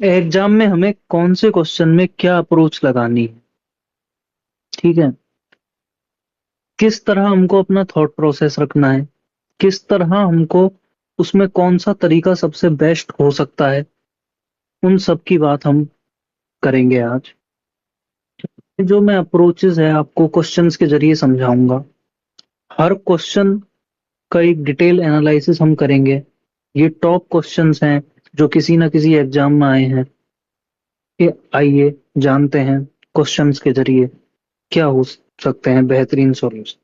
Exam में हमें कौन से क्वेश्चन में क्या अप्रोच लगानी है। ठीक है। किस तरह हमको अपना थॉट प्रोसेस रखना है, किस तरह हमको उसमें कौन सा तरीका सबसे बेस्ट हो सकता है, उन सब की बात हम करेंगे आज। जो मैं अप्रोचेस है आपको क्वेश्चंस के जरिए समझाऊंगा। हर क्वेश्चन का एक डिटेल एनालिसिस हम करेंगे। ये टॉप क्वेश्चंस हैं जो किसी ना किसी एग्जाम में आए हैं। ये आइए जानते हैं क्वेश्चंस के जरिए क्या हो सकते हैं बेहतरीन सॉल्यूशन।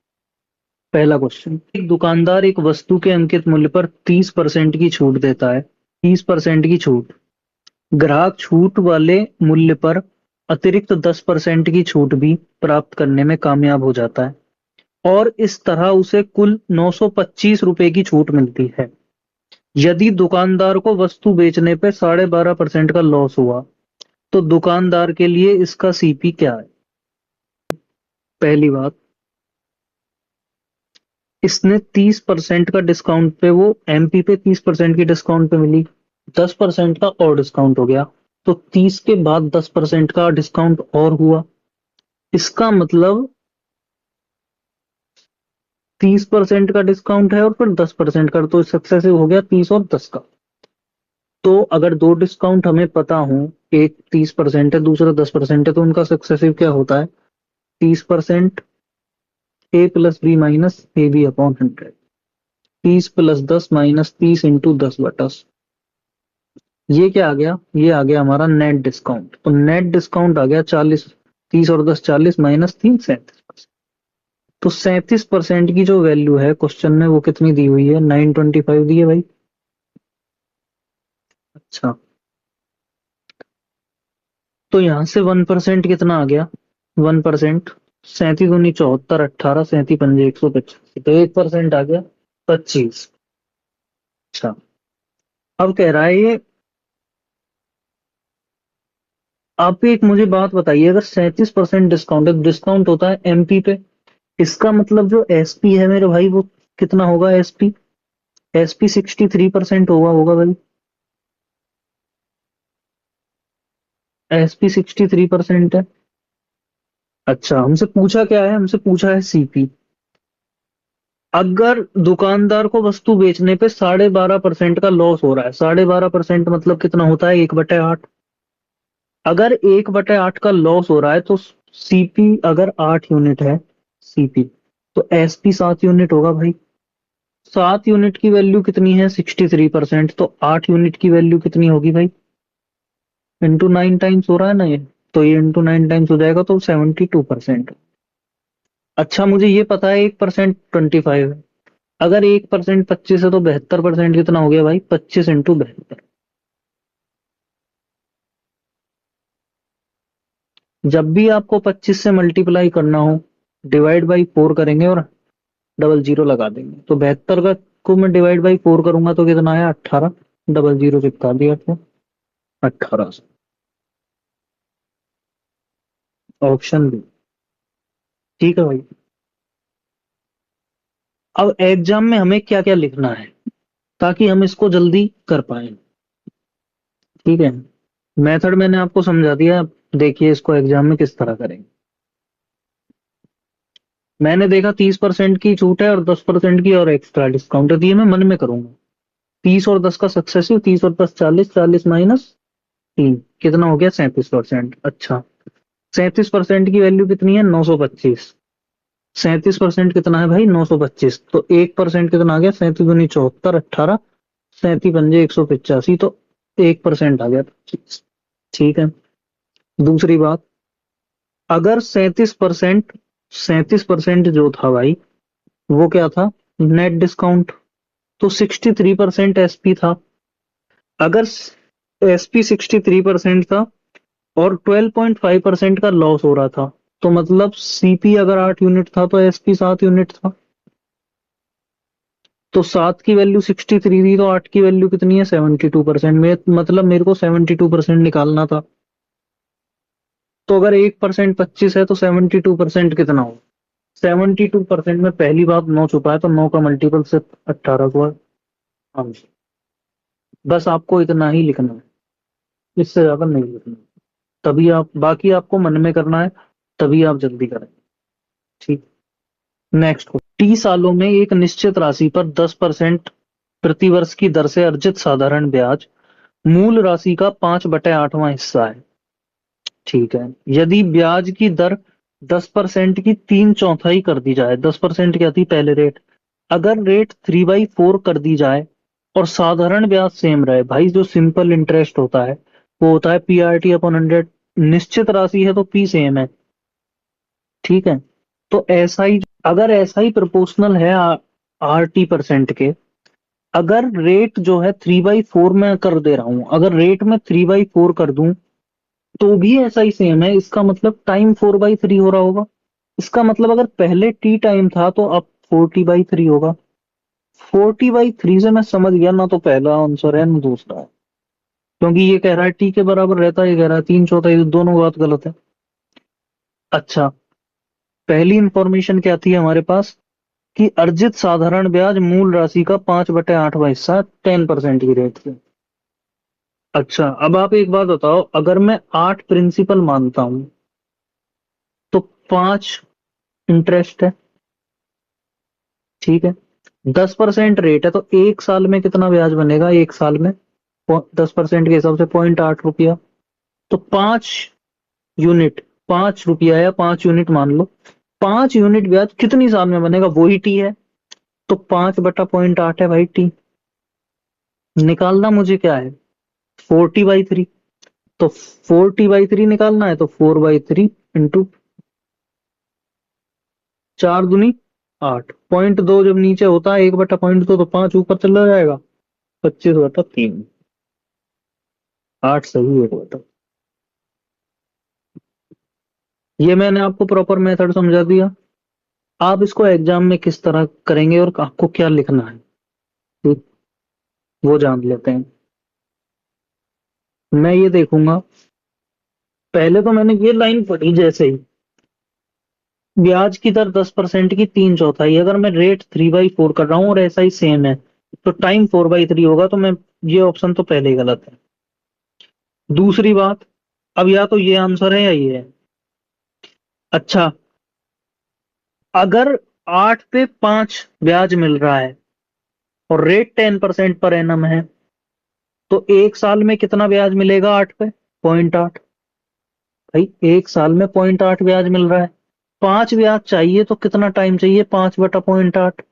पहला क्वेश्चन, एक दुकानदार एक वस्तु के अंकित मूल्य पर 30% की छूट देता है। 30% की छूट। ग्राहक छूट वाले मूल्य पर अतिरिक्त 10% की छूट भी प्राप्त करने में कामयाब हो जाता है और इस तरह उसे कुल 925 रुपए की छूट मिलती है। यदि दुकानदार को वस्तु बेचने पे 12.5% का लॉस हुआ तो दुकानदार के लिए इसका सीपी क्या है। पहली बात, इसने 30% का डिस्काउंट पे वो एमपी पे 30% की डिस्काउंट पे मिली। 10% का और डिस्काउंट हो गया तो 30 के बाद 10% का डिस्काउंट और हुआ। इसका मतलब 30% का डिस्काउंट है और फिर 10% का, तो सक्सेसिव हो गया 30 और 10 का। तो अगर दो डिस्काउंट हमें पता हो, एक 30% है दूसरा 10% है, तो उनका सक्सेसिव क्या होता है? 30% A plus B minus A B upon 100। 30 + 10 minus 30 × 10/100। ये क्या आ गया? ये आ गया हमारा नेट डिस्काउंट। तो नेट डिस्काउंट आ गया 40। 30 और 10 40 माइनस 3 37। तो 37% की जो वैल्यू है क्वेश्चन में वो कितनी दी हुई है? 925 दी है भाई। अच्छा, तो यहाँ से 1% कितना आ गया? 1%। 37×9 = 74, 18, 37×5 = 185, तो 1% आ गया 25। अच्छा, अब कह रहा है ये, आप एक मुझे बात बताइए, अगर 37% डिस्काउंट है, डिस्काउंट होता है एमपी पे, इसका मतलब जो एसपी है मेरे भाई वो कितना होगा? एसपी एसपी 63% होगा भाई। एसपी 63% है। अच्छा, हमसे पूछा क्या है? हमसे पूछा है सीपी। अगर दुकानदार को वस्तु बेचने पे 12.5% का लॉस हो रहा है, 12.5% मतलब कितना होता है? 1/8। अगर 1/8 का लॉस हो रहा है तो सीपी अगर 8 यूनिट है, सीपी, तो एसपी 7 यूनिट होगा भाई। 7 यूनिट की वैल्यू कितनी है? 63%। तो 8 यूनिट की वैल्यू कितनी होगी भाई? इंटू 9 टाइम्स हो रहा है ना ये, तो ये इंटू 9 टाइम्स हो जाएगा तो 72%। अच्छा, मुझे ये पता है 1% 25 है। अगर 1% 25 है तो 72% कितना हो गया भाई? 25 × 72। जब भी आपको 25 से मल्टीप्लाई करना हो, डिवाइड बाई 4 करेंगे और डबल जीरो लगा देंगे। तो 72 का को मैं डिवाइड बाई 4 करूंगा तो कितना आया? 18। डबल जीरो चिपका दिया तो 18। Option B. ठीक है भाई। अब एग्जाम में हमें क्या क्या लिखना है ताकि हम इसको जल्दी कर पाए। ठीक है, मेथड मैंने आपको समझा दिया। अब देखिए इसको एग्जाम में किस तरह करेंगे। मैंने देखा 30% की छूट है और 10% की और एक्स्ट्रा डिस्काउंट है, तो ये मैं मन में करूंगा। 30 और 10 का सक्सेसिव, 30 और 10 40, 40 माइनस 3 कितना हो गया? 37%। अच्छा, 37% की वैल्यू कितनी है? 925। 37% कितना है भाई? 925। तो 1% कितना आ गया? 37×74, 18, 37×5 = 185, तो 1% आ गया 25। ठीक है। दूसरी बात, अगर 37% जो था भाई वो क्या था? Net discount. तो 63% एसपी था। अगर एसपी 63% था और 12.5% का लॉस हो रहा था, तो मतलब सीपी अगर 8 यूनिट था तो एसपी 7 यूनिट था। तो 7 की वैल्यू 63 थी तो 8 की वैल्यू कितनी है? 72%। में मतलब मेरे को 72% निकालना था। तो अगर 1% 25 है तो 72% कितना हो? 72% में पहली बात 9 छुपा है तो 9 का मल्टीपल से 18 को है आंसर। बस आपको इतना ही लिखना है। इससे ज्यादा नहीं लिखना। तभी आप, बाकी आपको मन में करना है, तभी आप जल्दी करें। ठीक। नेक्स्ट, 30 सालों में एक निश्चित राशि पर 10% प्रतिवर्ष की दर से अर्जित साधारण ब्याज मूल राशि का 5/8वां हिस्सा है। ठीक है। यदि ब्याज की दर 10% की 3/4 कर दी जाए, 10% क्या थी पहले रेट, अगर रेट 3/4 कर दी जाए और साधारण ब्याज सेम रहे, भाई जो सिंपल इंटरेस्ट होता है वो होता है PRT/100। निश्चित राशि है तो P सेम है। ठीक है। तो ऐसा ही, अगर ऐसा ही प्रोपोर्शनल है RT% के, अगर रेट जो है 3/4 में कर दे रहा हूं, अगर रेट में 3/4 कर दूं तो भी ऐसा ही सेम है, इसका मतलब टाइम 4/3 हो रहा होगा। इसका मतलब अगर पहले टी टाइम था तो अब 40/3 होगा। 40/3 से मैं समझ गया ना, तो पहला आंसर है ना दूसरा है, क्योंकि ये कह रहा है टी के बराबर रहता है, ये कह रहा है 3/4, दोनों बात गलत है। अच्छा, पहली इंफॉर्मेशन क्या थी हमारे पास, कि अर्जित साधारण ब्याज मूल राशि का 5/8वां हिस्सा 10% की रेट से। अच्छा, अब आप एक बात बताओ, अगर मैं 8 प्रिंसिपल मानता हूं तो 5 इंटरेस्ट है। ठीक है। 10% रेट है तो एक साल में कितना ब्याज बनेगा, एक साल में 10% के हिसाब से 0.8 रुपया। तो 5 यूनिट, 5 रुपया या 5 यूनिट मान लो, 5 यूनिट ब्याज कितनी साल में बनेगा, वही टी है। तो 5/0.8 है भाई टी। निकालना मुझे क्या है, 40/3। तो 40/3 निकालना है तो 4/3 इंटू 4×2 = 8। 0.2 जब नीचे होता है 1/0.2 तो 5 ऊपर चला जाएगा, 25/3। 8 सही है बेटा। ये मैंने आपको प्रॉपर मेथड समझा दिया। आप इसको एग्जाम में किस तरह करेंगे और आपको क्या लिखना है, ठीक, वो जान लेते हैं। मैं ये देखूंगा, पहले तो मैंने ये लाइन पढ़ी जैसे ही, ब्याज की दर 10% की 3/4, अगर मैं रेट 3/4 कर रहा हूँ और ऐसा ही सेम है तो टाइम 4/3 होगा, तो मैं, ये ऑप्शन तो पहले ही गलत है। दूसरी बात, अब या तो ये आंसर है या ये है। अच्छा, अगर 8 पे 5 ब्याज मिल रहा है और रेट 10% पर एनम है, तो एक साल में कितना ब्याज मिलेगा 8 पे, 0.8। भाई एक साल में 0.8 ब्याज मिल रहा है, 5 ब्याज चाहिए तो कितना टाइम चाहिए, 5/0.8।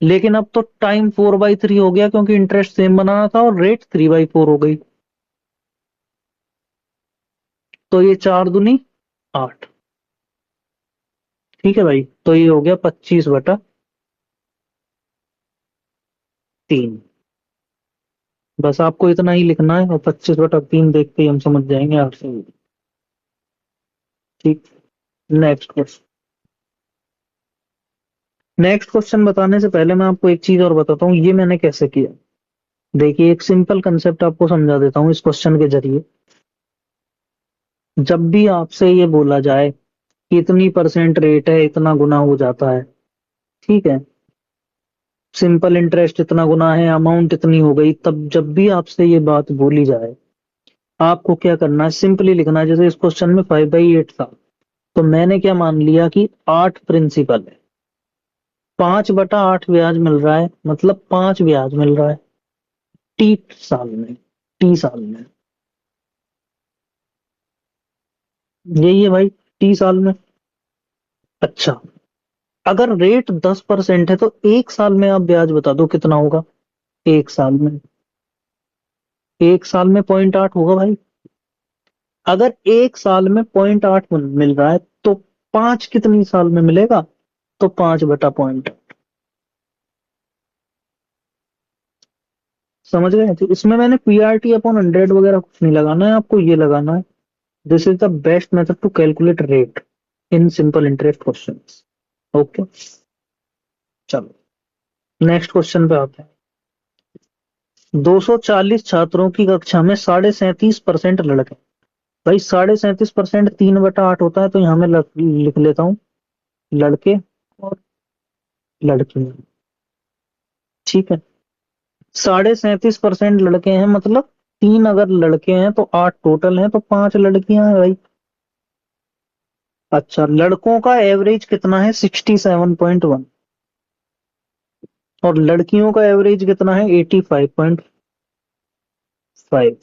लेकिन अब तो टाइम 4/3 हो गया, क्योंकि इंटरेस्ट सेम बनाना था और रेट 3/4 हो गई। तो ये 4×2 = 8। ठीक है भाई, तो ये हो गया 25/3। बस आपको इतना ही लिखना है और 25/3 देखते ही हम समझ जाएंगे 8 से। ठीक। Next question. नेक्स्ट क्वेश्चन बताने से पहले मैं आपको एक चीज और बताता हूँ, ये मैंने कैसे किया। देखिए, एक सिंपल कंसेप्ट आपको समझा देता हूँ इस क्वेश्चन के जरिए। जब भी आपसे ये बोला जाए कि इतनी परसेंट रेट है, इतना गुना हो जाता है, ठीक है, सिंपल इंटरेस्ट इतना गुना है, अमाउंट इतनी हो गई, तब जब भी आपसे ये बात बोली जाए, आपको क्या करना है, सिंपली लिखना है। जैसे इस क्वेश्चन में 5/8 था, तो मैंने क्या मान लिया कि 8 प्रिंसिपल है, 5/8 ब्याज मिल रहा है, मतलब 5 ब्याज मिल रहा है टी साल में, टी साल में। यही है भाई, टी साल में। अच्छा, अगर रेट 10% है तो एक साल में आप ब्याज बता दो कितना होगा, एक साल में, एक साल में 0.8 होगा भाई। अगर एक साल में 0.8 मिल रहा है तो 5 कितनी साल में मिलेगा, तो 5/0.8। समझ गए। तो इसमें मैंने PRT/100 वगैरह कुछ नहीं लगाना है, आपको ये लगाना है, this is the best method to calculate rate in simple interest question. Okay, चलो नेक्स्ट क्वेश्चन पे आते हैं। 240 छात्रों की कक्षा में 37.5% लड़के। भाई 37.5% 3/8 होता है, तो यहाँ मैं लिख लेता हूँ लड़के और लड़कियां। ठीक है। 37.5% लड़के हैं, मतलब 3 अगर लड़के हैं तो 8 टोटल हैं, तो 5 लड़कियां हैं भाई। अच्छा, लड़कों का एवरेज कितना है? 67.1। और लड़कियों का एवरेज कितना है? 85.5।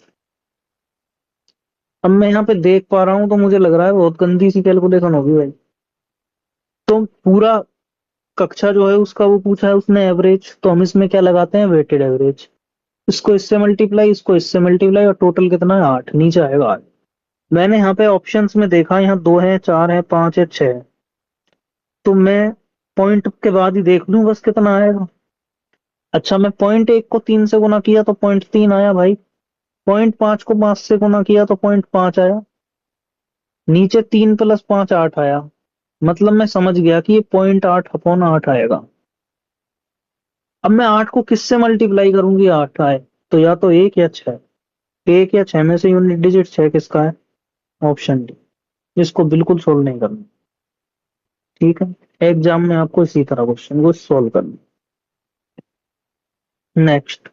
अब मैं यहाँ पे देख पा रहा हूँ तो मुझे लग रहा है बहुत गंदी सी कैलकुलेशन होगी भाई। तो पूरा कक्षा जो है उसका वो पूछा है उसने एवरेज, तो हम इसमें क्या लगाते हैं? Weighted average. इसको इससे मल्टीप्लाई, इसको इससे मल्टीप्लाई, और टोटल कितना है? 8। नीचे आएगा 8। मैंने यहाँ पे ऑप्शंस में देखा, यहाँ 2 है, 4 है, 5 है, 6 है। तो मैं पॉइंट के बाद ही देख लूं बस कितना आएगा। अच्छा, मैं .1 को 3 से गुना किया तो .3 आया भाई। .5 को 5 से गुना किया तो .5 आया। नीचे 3 + 5 8 आया। मतलब मैं समझ गया कि ये .8/8 आएगा। अब मैं 8 को किससे मल्टीप्लाई करूंगी 8 आए? तो या तो 1 या 6। 1 या 6 में से यूनिट डिजिट 6 किसका है? Option D. इसको बिल्कुल सोल्व नहीं करना। ठीक है, एग्जाम में आपको इसी तरह क्वेश्चन को सोल्व करना। नेक्स्ट।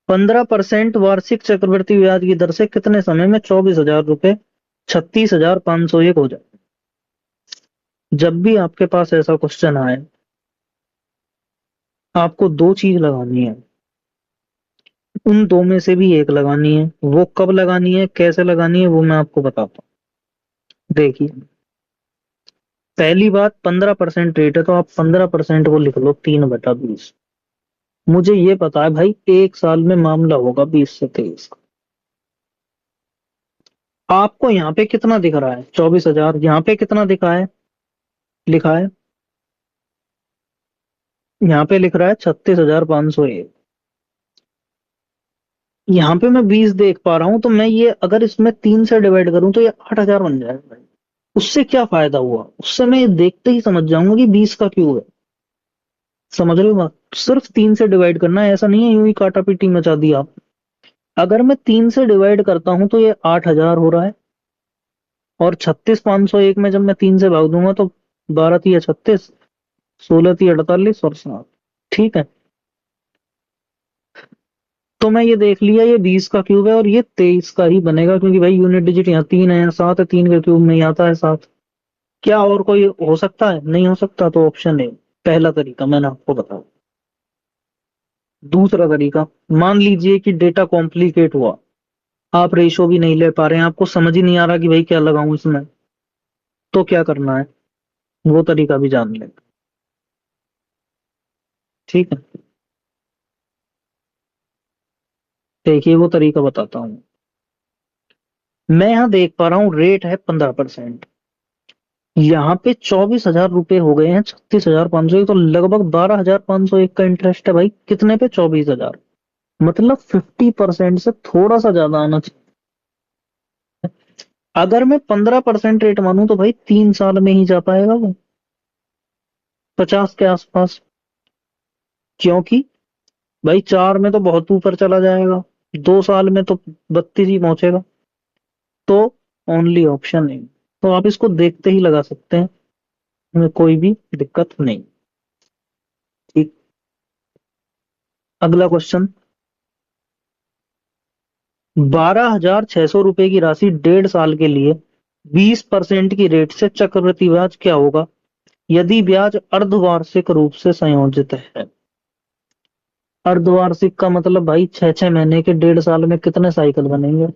15% वार्षिक चक्रवृद्धि ब्याज की दर से कितने समय में 24,000 रुपए 36,501 हो जाए? जब भी आपके पास ऐसा क्वेश्चन आए, आपको दो चीज लगानी है। उन दो में से भी एक लगानी है। वो कब लगानी है, कैसे लगानी है, वो मैं आपको बताता हूँ। देखिए, पहली बात, 15% रेट है तो आप 15% को लिख लो 3/20। मुझे ये पता है भाई, एक साल में मामला होगा 20 से 23 का। आपको यहाँ पे कितना दिख रहा है? 24,000। यहाँ पे कितना दिखा है, लिखा है? यहाँ पे लिख रहा है 36,501। यहाँ पे मैं 20 देख पा रहा हूँ, तो मैं ये अगर इसमें 3 से डिवाइड करूँ तो ये 8,000 बन जाएगा भाई। उससे क्या फायदा हुआ? उससे मैं ये देखते ही समझ जाऊंगा कि 20 का क्यों है। समझ रहे हो बात? सिर्फ 3 से डिवाइड करना है, ऐसा नहीं है यूं ही काटा पीटी मचा दिया आप। अगर मैं 3 से डिवाइड करता हूँ तो ये 8,000 हो रहा है। और 36,501 में जब मैं 3 से भाग दूंगा तो 12×3 = 36, 16×3 = 48 और 7। ठीक है, तो मैं ये देख लिया, ये 20 का क्यूब है और ये 23 का ही बनेगा, क्योंकि भाई यूनिट डिजिट यहाँ 3 है, यहाँ 7 है, 3 के क्यूब में ही आता है 7। क्या और कोई हो सकता है? नहीं हो सकता, तो ऑप्शन है पहला तरीका मैंने आपको बताया। दूसरा तरीका, मान लीजिए कि डेटा कॉम्प्लिकेट हुआ, आप रेशो भी नहीं ले पा रहे हैं, आपको समझ ही नहीं आ रहा कि भाई क्या लगाऊं इसमें, तो क्या करना है? वो तरीका भी जान लें। ठीक है, देखिए वो तरीका बताता हूँ। मैं यहाँ देख पा रहा हूँ रेट है 15%। यहाँ पे 24,000 रुपए हो गए हैं 36,501, तो लगभग 12,501 का इंटरेस्ट है भाई। कितने पे? 24,000। मतलब 50% से थोड़ा सा ज्यादा आना चाहिए। अगर मैं 15% रेट मानूं तो भाई 3 साल में ही जा पाएगा वो, 50 के आसपास। क्योंकि भाई 4 में तो बहुत ऊपर चला जाएगा, 2 साल में तो 32 ही पहुंचेगा। तो ओनली ऑप्शन है। तो आप इसको देखते ही लगा सकते हैं, हमें कोई भी दिक्कत नहीं। ठीक। अगला क्वेश्चन। 12,600 रुपए की राशि 1.5 साल के लिए 20% की रेट से चक्रवृद्धि ब्याज क्या होगा यदि ब्याज अर्धवार्षिक रूप से संयोजित है? अर्धवार्षिक का मतलब भाई 6-6 महीने के, 1.5 साल में कितने साइकिल बनेंगे?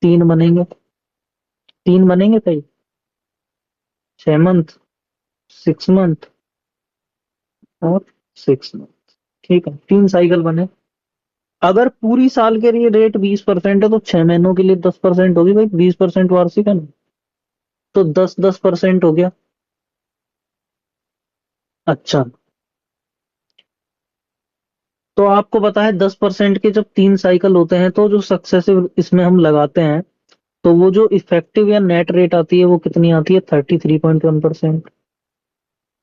3 बनेंगे। 3 बनेंगे भाई। 6 मंथ, 6 मंथ और 6 मंथ। ठीक है, 3 साइकिल बने। अगर पूरी साल के लिए रेट 20% है तो 6 महीनों के लिए 10% होगी भाई। 20% वार्षिक है ना, तो 10-10% हो गया। अच्छा, तो आपको पता है 10% के जब 3 साइकिल होते हैं तो जो सक्सेसिव इसमें हम लगाते हैं, तो वो जो इफेक्टिव या नेट रेट आती है वो कितनी आती है? 33.1%।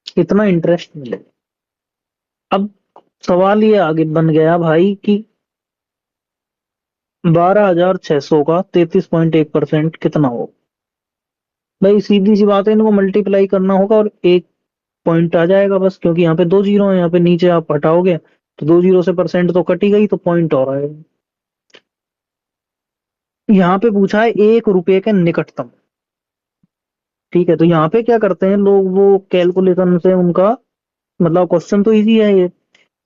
कितना इंटरेस्ट मिलेगा? अब सवाल ये आगे बन गया भाई कि 12,600 का 33.1% कितना हो? भाई सीधी सी बात है, इनको मल्टीप्लाई करना होगा और एक पॉइंट आ जाएगा बस, क्योंकि यहाँ पे 2 जीरो है, यहाँ पे नीचे आप हटाओगे तो 2 जीरो से परसेंट तो कट ही गई, तो पॉइंट और आएगा। यहाँ पे पूछा है 1 रुपए के निकटतम। ठीक है, तो यहाँ पे क्या करते हैं लोग, वो कैलकुलेशन से उनका मतलब क्वेश्चन तो इजी है ये,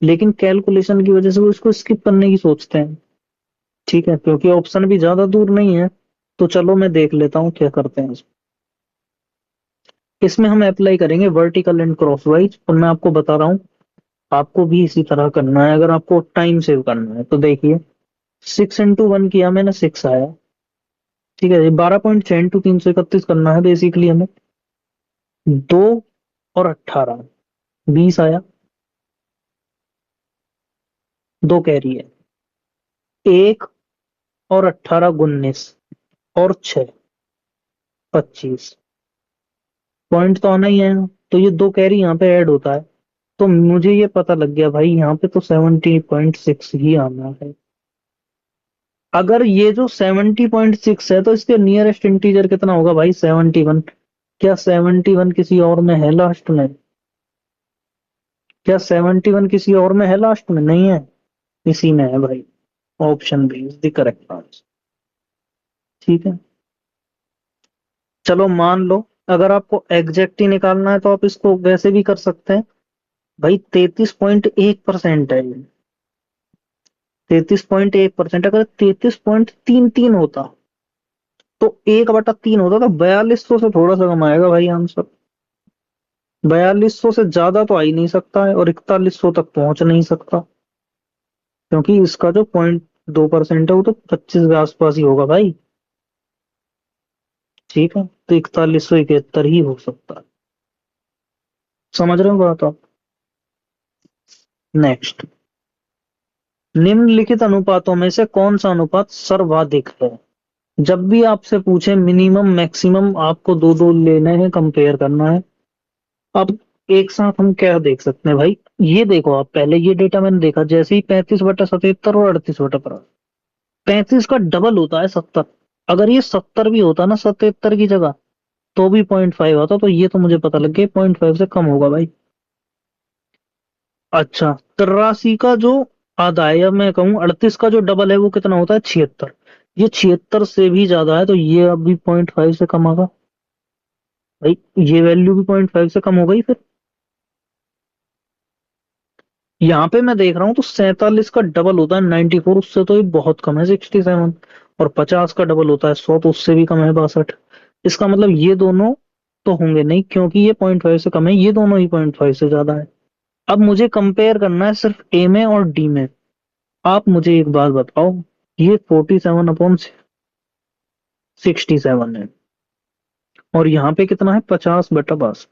लेकिन कैलकुलेशन की वजह से वो इसको स्किप करने की सोचते हैं। ठीक है, क्योंकि ऑप्शन भी ज्यादा दूर नहीं है। तो चलो मैं देख लेता हूँ क्या करते हैं इसमें हम अप्लाई करेंगे वर्टिकल एंड क्रॉसवाइज, और मैं आपको बता रहा हूँ आपको भी इसी तरह करना है अगर आपको टाइम सेव करना है। तो देखिए, 6 into 1 किया मैंने, 6 आया। ठीक है, ये 12.6 into 331 करना है बेसिकली हमें। 2 और 18, 20 आया। 2 कैरी है। 1 और 18 19, और 6 25। पॉइंट तो आना ही है, तो ये 2 कैरी यहाँ पे ऐड होता है। तो मुझे ये पता लग गया भाई, यहाँ पे तो 70.6 ही आना है। अगर ये जो 70.6 है, तो इसके नियरेस्ट इंटीजर कितना होगा भाई? 71। क्या 71 किसी और में है लास्ट में? क्या 71 किसी और में है लास्ट में? नहीं है, इसी में है भाई। Option B is the correct answer. ठीक है, चलो मान लो, अगर आपको एग्जैक्ट ही निकालना है तो आप इसको वैसे भी कर सकते हैं। भाई 33.1% है ये। 33.1%, अगर 33.33 होता तो 1/3 होता, तो 4200 से थोड़ा सा कम आएगा भाई आंसर। 4200 से ज्यादा तो आ ही नहीं सकता है, और 4100 तक पहुंच नहीं सकता, क्योंकि इसका जो 0.2% है वो तो 25 के आसपास ही होगा भाई। ठीक है, तो 4171 ही हो सकता है। समझ रहे हो बात आप? नेक्स्ट, निम्नलिखित अनुपातों में से कौन सा अनुपात सर्वाधिक है? जब भी आपसे पूछे मिनिमम मैक्सिमम, आपको दो दो लेने हैं, कंपेयर करना है। अब एक साथ हम क्या देख सकते हैं भाई? ये देखो, आप पहले ये डेटा मैंने देखा, जैसे ही 35/77 और 38/50, 35 का डबल होता है 70। अगर ये 70 भी होता ना 77 की जगह, तो भी 0.5 आता, तो ये तो मुझे पता लग गया 0.5 से कम होगा भाई। अच्छा, 83 का जो आधा है, या मैं कहूँ 38 का जो डबल है वो कितना होता है? 76। ये 76 से भी ज्यादा है, तो ये अब भी 0.5 से कम आगा भाई। ये वैल्यू भी 0.5 से कम हो गई फिर। यहाँ पे मैं देख रहा हूँ तो 47 का डबल होता है 94, उससे तो ये बहुत कम है 67। और 50 का डबल होता है 100, तो उससे भी कम है 62। इसका मतलब ये दोनों तो होंगे नहीं, क्योंकि ये 0.5 से कम है, ये दोनों ही 0.5 से ज्यादा है। अब मुझे कंपेयर करना है सिर्फ ए में और डी में। आप मुझे एक बात बताओ, ये 47/67 है, और यहाँ पे कितना है? 50/62।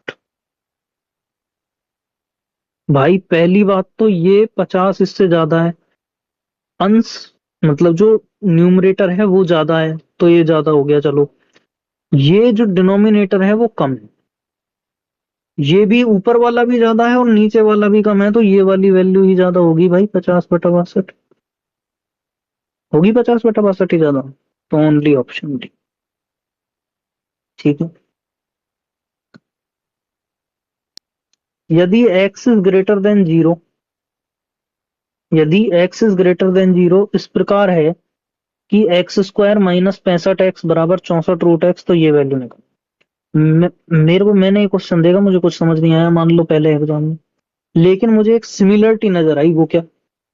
भाई पहली बात तो ये 50 इससे ज्यादा है। अंश मतलब जो न्यूमरेटर है वो ज्यादा है, तो ये ज्यादा हो गया। चलो, ये जो डिनोमिनेटर है वो कम है। ये भी ऊपर वाला भी ज्यादा है और नीचे वाला भी कम है, तो ये वाली वैल्यू ही ज्यादा होगी भाई, 50/62 होगी। 50/62 ही ज्यादा, तो ओनली ऑप्शन डी। ठीक है, यदि x is greater than zero, यदि x is greater than zero इस प्रकार है कि x² - 65x बराबर 64 √x, तो ये वैल्यू निकल। मेरे को, मैंने एक क्वेश्चन देखा, मुझे कुछ समझ नहीं आया, मान लो पहले एग्जाम में, लेकिन मुझे एक सिमिलरिटी नजर आई। वो क्या?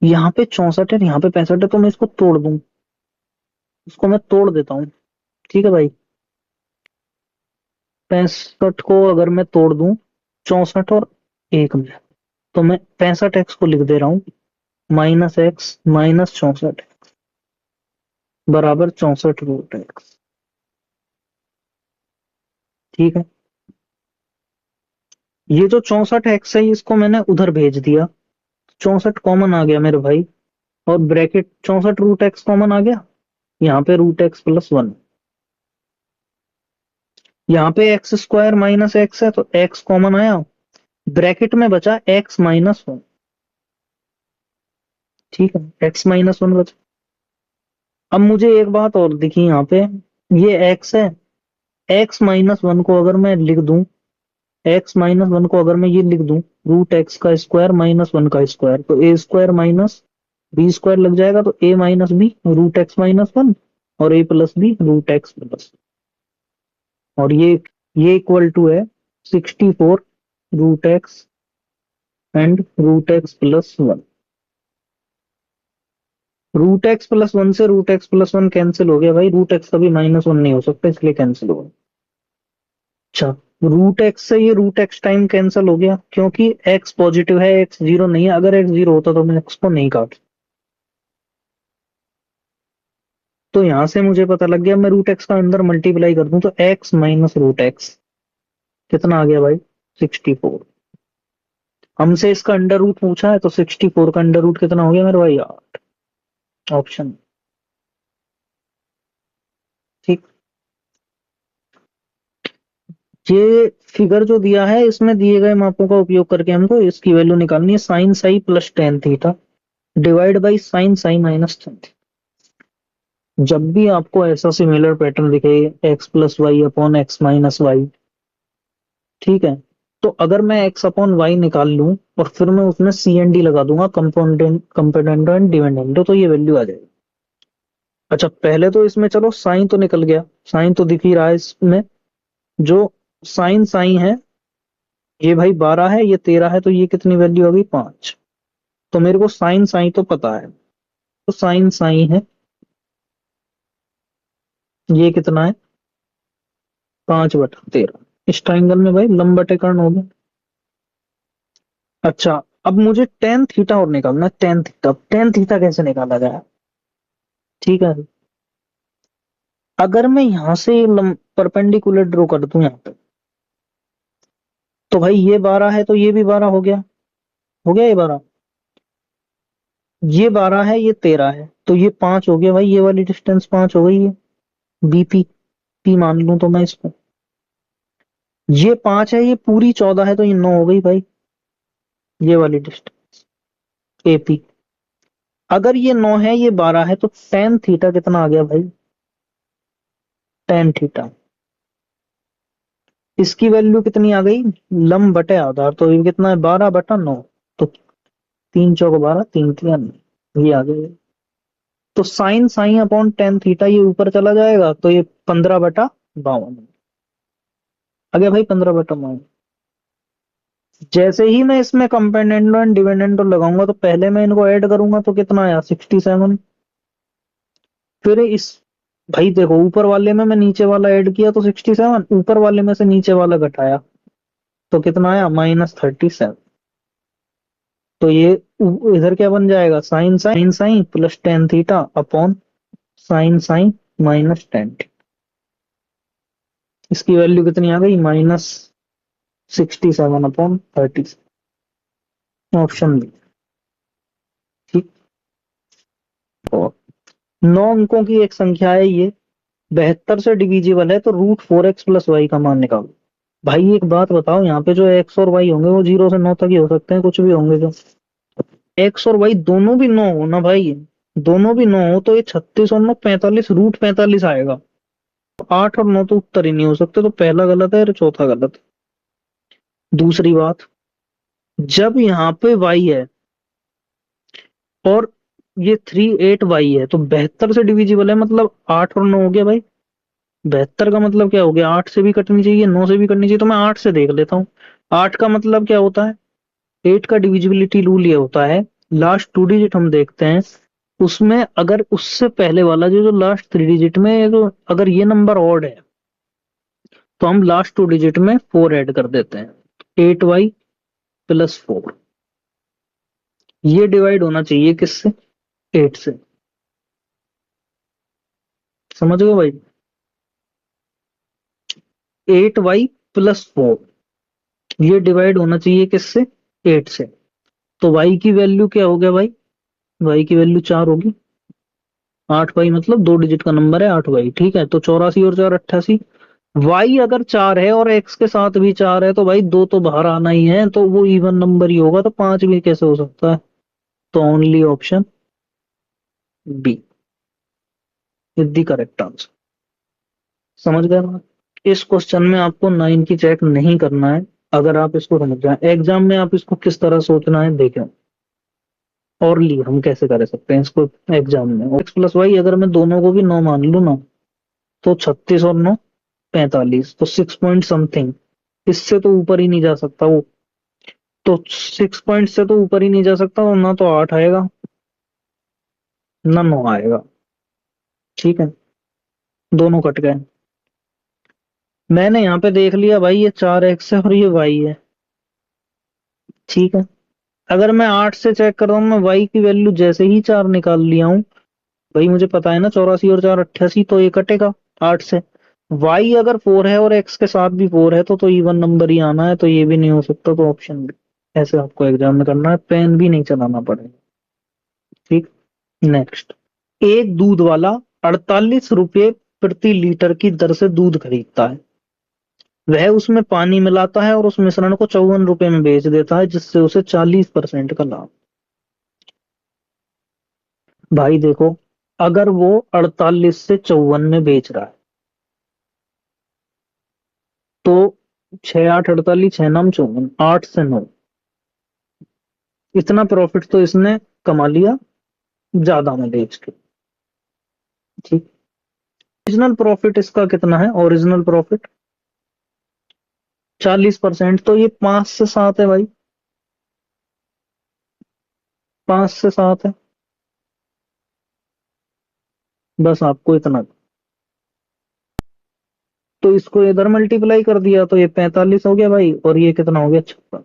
यहाँ पे 64 है, यहाँ पे 65 है, तो मैं इसको तोड़ दूं। इसको मैं तोड़ देता हूँ। ठीक है भाई, 65 को अगर मैं तोड़ दूं 64 और 1 में, तो मैं 65x को लिख दे रहा हूँ, -x - 64 बराबर 64 √x। ठीक है, ये जो 64x है इसको मैंने उधर भेज दिया। 64 कॉमन आ गया मेरे भाई, और ब्रैकेट 64 √x कॉमन आ गया। यहाँ पे √x+1। यहाँ पे x² - x है, तो x कॉमन आया। ब्रैकेट में बचा x - 1। ठीक है, x - 1 बचा। अब मुझे एक बात और दिखी यहाँ पे, ये x है। x - 1 को अगर मैं लिख दूं एक्स माइनस वन को अगर मैं ये लिख दूं रूट एक्स का स्क्वायर माइनस वन का स्क्वायर, तो A square minus B square लग जाएगा, तो A minus B root X minus one और A plus B root X plus, और ये इक्वल टू है 64 root X and root X plus one. Root X plus one से root X plus one cancel हो गया भाई, root X कभी minus one नहीं हो सकता इसलिए कैंसिल हो गया। अच्छा, रूट एक्स से ये रूट एक्स टाइम कैंसिल हो गया क्योंकि एक्स पॉजिटिव है, एक्स जीरो नहीं है, अगर एक्स जीरो होता तो मैं एक्स को नहीं काट। तो यहां से मुझे पता लग गया, मैं रूट एक्स का अंदर मल्टीप्लाई कर दूं तो एक्स माइनस रूट एक्स कितना आ गया भाई 64। हमसे इसका अंडर रूट पूछा है तो 64 का अंडर रूट कितना हो गया मेरे भाई यार, ऑप्शन। ठीक, ये फिगर जो दिया है इसमें दिए गए मापों का उपयोग करके हमको इसकी वैल्यू निकालनी है, sine psi plus ten theta divide by sine psi minus ten. जब भी आपको ऐसा सिमिलर पैटर्न दिखे x plus y upon x minus y, ठीक है, तो अगर मैं एक्स अपॉन वाई निकाल लूं और फिर मैं उसमें सी एन डी लगा दूंगा कंपोनेंट कंपोनेंडो एंड डिविडेंडो, तो ये वैल्यू आ जाएगी। अच्छा, पहले तो इसमें चलो साइन तो निकल गया, साइन तो दिख ही रहा है इसमें, जो साइन साइन है ये भाई 12 है, ये 13 है, तो ये कितनी वैल्यू आ गई 5। तो मेरे को साइन साइन तो पता है, तो साइन साइन है ये कितना है 5/13। इस ट्राइंगल में भाई लंबवतीकरण हो गया। अच्छा, अब मुझे टेन थीटा और निकालना है, टेन थीटा। टेन थीटा कैसे निकाला जाए, ठीक है, अगर मैं यहां से परपेंडिकुलर ड्रॉ कर दूं यहाँ पे, तो भाई ये 12 है तो ये भी 12 हो गया, हो गया ये 12, ये 12 है ये 13 है, तो ये 5 हो गया भाई, ये वाली डिस्टेंस 5 हो गई है, बीपी पी मान लूं तो मैं इसको, ये 5 है ये पूरी 14 है तो ये 9 हो गई भाई, ये वाली डिस्टेंस एपी। अगर ये 9 है ये 12 है तो टेन थीटा कितना आ गया भाई, टेन थीटा इसकी वैल्यू कितनी आ गई, लंब बटे आधार, तो ये कितना है 12/9, तो 3×4 = 12, 3×3 ये आ गया। तो sine sine upon ten theta ये ऊपर चला जाएगा तो ये 15/52 आ गया भाई, 15/52। जैसे ही मैं इसमें कंपेंडेंडो एंड डिविडेंडो लगाऊंगा तो पहले मैं इनको ऐड करूंगा तो कितना आया 67, फिर इस भाई देखो ऊपर वाले में मैं नीचे वाला ऐड किया तो 67, ऊपर वाले में से नीचे वाला घटाया तो कितना आया -37। तो ये इधर क्या बन जाएगा sine sine sine plus ten theta upon sine sine minus ten. इसकी वैल्यू कितनी आ गई -67/30, ऑप्शन बी। ठीक, और 9 अंकों की एक संख्या है ये, 72 से डिविजिबल है, तो √4x + y का मान निकालो। भाई एक बात बताओ, यहाँ पे जो एक्स और वाई होंगे वो 0 से 9 तक ही हो सकते हैं, कुछ भी होंगे जो एक्स और वाई दोनों भी 9 हो ना भाई, दोनों भी 9 हो तो ये 36 और 9 45, √45 आएगा। 8 और 9 तो उत्तर ही नहीं हो सकते, तो पहला गलत है और चौथा गलत है। दूसरी बात, जब यहाँ पे y है और ये 38y है तो 72 से डिविजिबल है, मतलब 8 और 9 हो गया भाई। 72 का मतलब क्या हो गया, 8 से भी कटनी चाहिए 9 से भी कटनी चाहिए, तो मैं 8 से देख लेता हूँ। 8 का मतलब क्या होता है, 8 का डिविजिबिलिटी रूल ये होता है, लास्ट टू डिजिट हम देखते हैं, उसमें अगर उससे पहले वाला जो जो लास्ट थ्री डिजिट में तो अगर ये नंबर ऑड है तो हम लास्ट टू डिजिट में 4 ऐड कर देते हैं, 8y + 4। ये डिवाइड होना चाहिए किससे, 8 से। समझ गए भाई, 8y + 4 ये डिवाइड होना चाहिए किससे, 8 से। तो y की वैल्यू क्या हो गया भाई, y की वैल्यू 4 होगी। 8y मतलब 2 डिजिट का नंबर है 8y, ठीक है, तो 84 और 4 88। y अगर 4 है और x के साथ भी 4 है तो भाई दो तो बाहर आना ही है, तो वो इवन नंबर ही होगा, तो 5 भी कैसे हो सकता है, तो only option B is the correct answer. समझ गए ना? इस क्वेश्चन में आपको 9 की चेक नहीं करना है, अगर आप इसको समझ जाए एग्जाम में, आप इसको किस तरह सोचना है देखें। और ली हम कैसे कर सकते हैं इसको एग्जाम में, एक्स प्लस वाई अगर मैं दोनों को भी 9 मान लूँ ना, तो 36 और 9 45, तो 6 पॉइंट समथिंग। इससे तो ऊपर ही नहीं जा सकता वो। तो 6 पॉइंट से तो ऊपर ही नहीं जा सकता, और ना तो 8 आएगा ना 9 आएगा। ठीक है, दोनों कट गए। मैंने यहाँ पे देख लिया भाई, ये 4x है और ये y है। ठीक है, अगर मैं 8 से चेक कर रहा हूँ, मैं y की वैल्यू जैसे ही 4 निकाल लिया हूँ, भाई मुझे पता है ना 84 और 4 88, तो ये कटेगा 8 से। y अगर 4 है और x के साथ भी 4 है तो इवन नंबर ही आना है, तो ये भी नहीं हो सकता, तो ऑप्शन बी। ऐसे आपको एग्जाम में करना है, पेन भी नहीं चलाना पड़ेगा। ठीक। नेक्स्ट, एक दूध वाला 48 रुपये प्रति लीटर की दर से दूध खरीदता है। वह उसमें पानी मिलाता है और उस मिश्रण को 54 रुपए में बेच देता है, जिससे उसे 40% का लाभ। भाई देखो, अगर वो 48 से 54 में बेच रहा है, तो 6 8 48, 6 9 54, 8 से 9, इतना प्रॉफिट तो इसने कमा लिया ज्यादा में बेच के। ठीक। ओरिजिनल प्रॉफिट इसका कितना है, ओरिजिनल प्रॉफिट 40%, तो ये 5 से 7 है भाई, 5 से 7 है। बस आपको इतना, तो इसको इधर मल्टीप्लाई कर दिया तो ये 45 हो गया भाई, और ये कितना हो गया 56।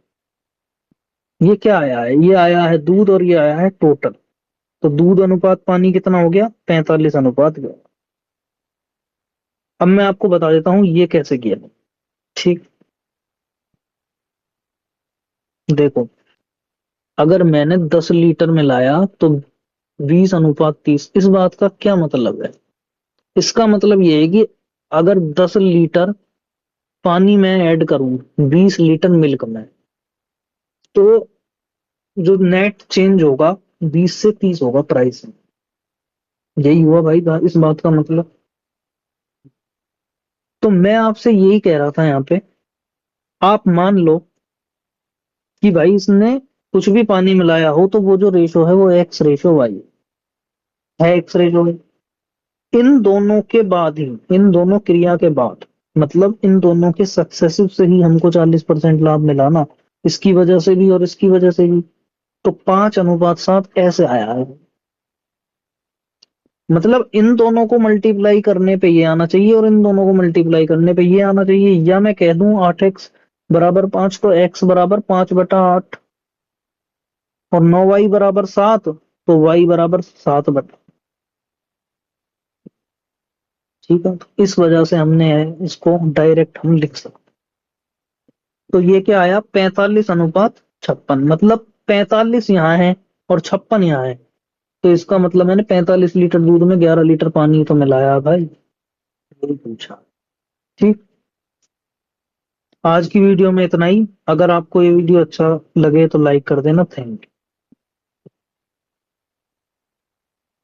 ये क्या आया है, ये आया है दूध और ये आया है टोटल। तो दूध अनुपात पानी कितना हो गया, 45 अनुपात गया। अब मैं आपको बता देता हूँ ये कैसे किया। ठीक। देखो, अगर मैंने 10 लीटर में लाया तो 20 अनुपात 30, इस बात का क्या मतलब है। इसका मतलब ये है कि अगर 10 लीटर पानी में ऐड करूं 20 लीटर मिल्क में, तो जो नेट चेंज होगा 20 से 30 होगा प्राइस में। यही हुआ भाई इस बात का मतलब। तो मैं आपसे यही कह रहा था यहाँ पे, आप मान लो कि भाई इसने कुछ भी पानी मिलाया हो, तो वो जो रेशो है वो एक्स रेशो वाई है, एक्स रेशो है। इन दोनों के बाद ही, इन दोनों क्रिया के बाद, मतलब इन दोनों के सक्सेसिव से ही हमको 40% लाभ मिला ना, इसकी वजह से भी और इसकी वजह से भी। तो 5 अनुपात 7 ऐसे आया है। मतलब इन दोनों को मल्टीप्लाई करने पे ये आना चाहिए, और इन दोनों को मल्टीप्लाई करने पे ये आना चाहिए, या मैं कह दूं 8x बराबर 5, तो x बराबर 5/8, और 9y बराबर 7, तो y बराबर 7/। ठीक है, तो इस वजह से हमने इसको डायरेक्ट हम लिख सकते। तो ये क्या आया, 45 अनुपात 56, मतलब 45 यहाँ है और 56 यहाँ है। तो इसका मतलब मैंने 45 लीटर दूध में 11 लीटर पानी तो मिलाया भाई, यही पूछा। ठीक। आज की वीडियो में इतना ही। अगर आपको ये वीडियो अच्छा लगे तो लाइक कर देना। Thank you.